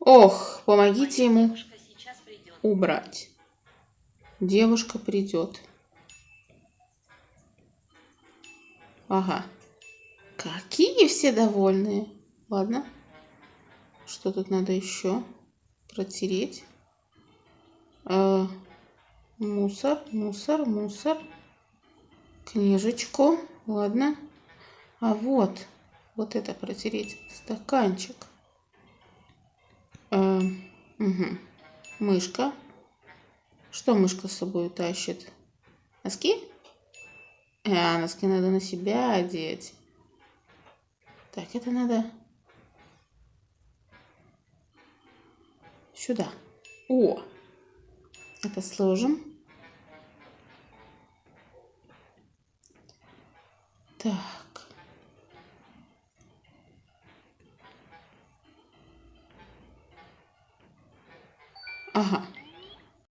Ох, помогите ему убрать. Девушка придет. Ага. Какие все довольные. Ладно. Что тут надо еще? Протереть. Мусор, мусор, мусор. Книжечку. Ладно. А вот это протереть. Стаканчик. Угу. Мышка. Что мышка с собой тащит? Носки? Носки надо на себя одеть. Так, это надо сюда. О! Это сложим. Так. Ага.